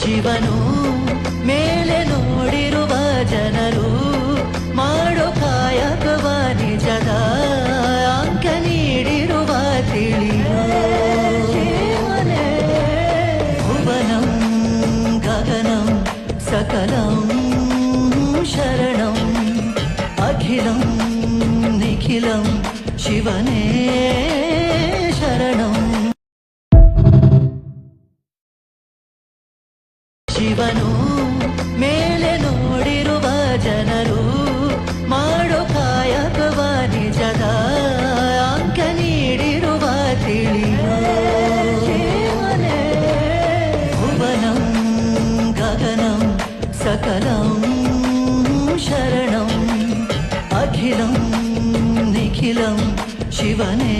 ಶಿವನು ಮೇಲೆ ನೋಡಿರುವ ಜನರು ಮಾಡೋ ಕಾಯಕವ ನಿಜದ ಅಂಕ ನೀಡಿರುವ ತಿಳಿಯೋ ಭುವನಂ ಗಗನಂ ಸಕಲಂ ಶರಣಂ ಅಖಿಲಂ ನಿಖಿಲಂ ಶಿವನೇ ಶರಣಂ ಶಿವನು ಮೇಲೆ ನೋಡಿರುವ ಜನರು ಮಾಡೋ ಕಾಯಕವ ನಿಜದ ಅಂಕ ನೀಡಿರುವ ತಿಳಿಯೋ ಭುವನಂ ಗಗನಂ ಸಕಲಂ ಶರಣಂ ಅಖಿಲಂ ನಿಖಿಲಂ ಶಿವನೇ